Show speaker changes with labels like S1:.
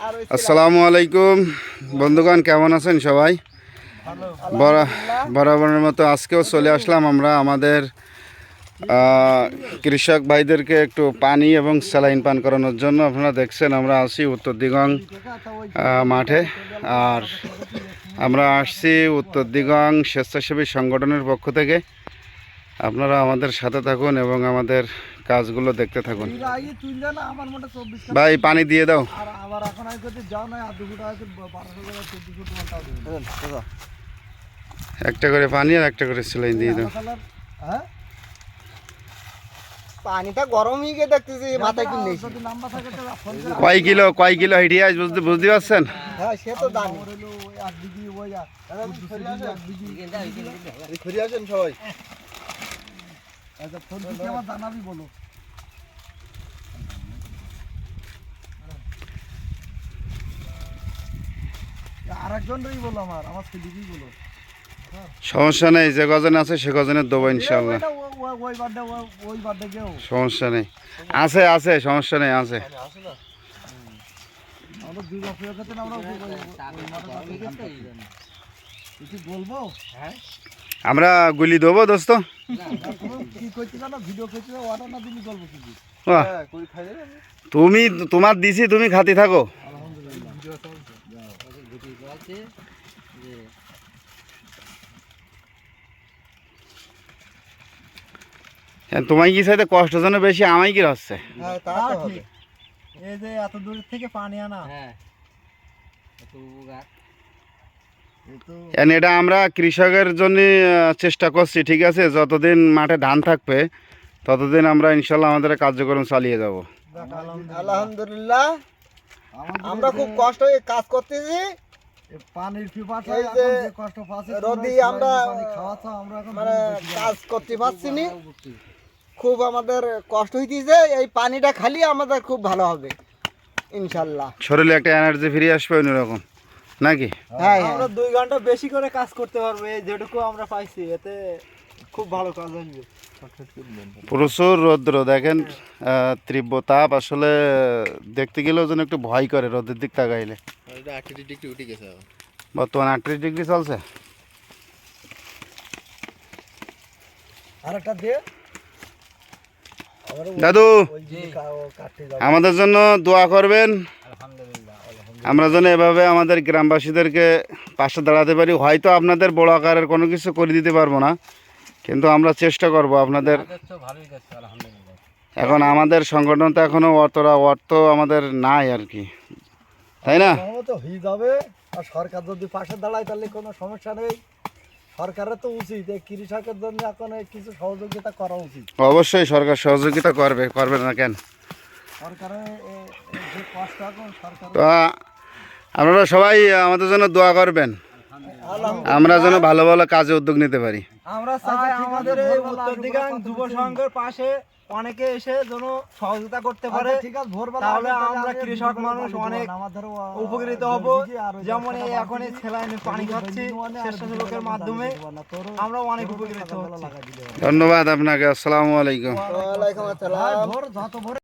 S1: আসসালামু আলাইকুম বন্ধুগণ, কেমন আছেন সবাই? বরাবরের মতো আজকেও চলে আসলাম আমরা আমাদের কৃষক ভাইদেরকে একটু পানি এবং স্যালাইন পান করানোর জন্য। আপনারা দেখছেন আমরা আছি উত্তর দিগং মাঠে, আর আমরা আসছি উত্তর দিগং স্বেচ্ছাসেবী সংগঠনের পক্ষ থেকে। আপনারা আমাদের সাথে থাকুন এবং আমাদের কাজগুলো দেখতে থাকুন। ভাই পানি দিয়ে দাও। একটা করে পানি আর একটা করে স্যালাইন দিয়ে দাও।
S2: পানিটা গরম হয়ে গিয়ে দেখতেছি মাথায় কিনে
S1: কয় কিলো হিডিয়ে আজ বুঝতে পারছেন?
S2: হ্যাঁ সে তো জানি। আসেন সবাই, জানাবি বলো। আরেকজনই বলো, আমার ছেলেকেই বলো।
S1: সমস্যা নেই, যে গজনে আছে সে গজনের দেবো ইনশাল্লাহ। সমস্যা নেই, আছে আছে, সমস্যা নেই, আছে। আমরা গুলি দেবো দোস্ত। তুমি তোমার দিছি, তুমি খাতি থাকো। তোমায় কি সাথে কষ্ট যেন বেশি, আমায় কি হচ্ছে?
S2: এই যে এত দূর থেকে পানি আনা,
S1: এটা আমরা কৃষকের জন্য চেষ্টা করছি, ঠিক আছে? যতদিন মাঠে ধান থাকবে ততদিন আমরা ইনশাল্লাহ আমাদের কার্যক্রম চালিয়ে যাব।
S2: আলহামদুলিল্লাহ, আমরা খুব কষ্ট হয়ে কাজ করতেছি। পানির রোদি আমরা মানে কাজ করতে পারছি না, খুব আমাদের কষ্ট হইতেছে। এই পানিটা খালি আমাদের খুব ভালো হবে ইনশাল্লাহ।
S1: শরীরে একটা এনার্জি ফিরে আসবে অন্যরকম, নাকি?
S2: হ্যাঁ, আমরা 2 ঘন্টা বেশি করে কাজ করতে পারবো। এই যেটুকু আমরা পাইছি এতে খুব ভালো কাজ হবে।
S1: প্রচুর রৌদ্র দেখেন, তীব্র তাপ। আসলে দেখতে গেলেও যেন একটু ভয় করে রোদের দিক তাকাইলে। বর্তমান 38 ডিগ্রি চলছে। দাদু আমাদের জন্য দোয়া করবেন, আমরা যেন এভাবে আমাদের গ্রামবাসীদেরকে পাশে দাঁড়াতে পারি। হয়তো আপনাদের বড় আকারের কোনো কিছু করে দিতে পারবো না, কিন্তু আমরা চেষ্টা করব আপনাদের। এখন আমাদের সংগঠন তো এখনো অতটা অর্থ আমাদের নাই আর কি, তাই না?
S2: হয়ে যাবে। আর সরকার যদি পাশে দাঁড়ায় তাহলে কোনো সমস্যা নেই। সরকারের তো উচিত এই কৃষকের জন্য এখন কিছু সহযোগিতা করা উচিত।
S1: অবশ্যই সরকার সহযোগিতা করবে না কেন?
S2: সরকারের যে কষ্ট এখন সরকার।
S1: তো আপনারা সবাই আমাদের জন্য দোয়া করবেন, আমরা যেন ভালো ভালো কাজে উদ্যোগ নিতে পারি।
S2: আমরা চাই আমাদের এই উত্তর দিগাং যুব সংঘের পাশে অনেকে এসে যেন সহযোগিতা করতে পারে, তাহলে আমরা কৃষক মানুষ অনেক উপকৃত হব। যেমন এখন এই স্যালাইনে পানি খাচ্ছি স্বেচ্ছাসেবকের মাধ্যমে, আমরা অনেক উপকৃত হচ্ছি।
S1: ধন্যবাদ আপনাকে। আসসালামু আলাইকুম।
S2: ওয়ালাইকুম আসসালাম।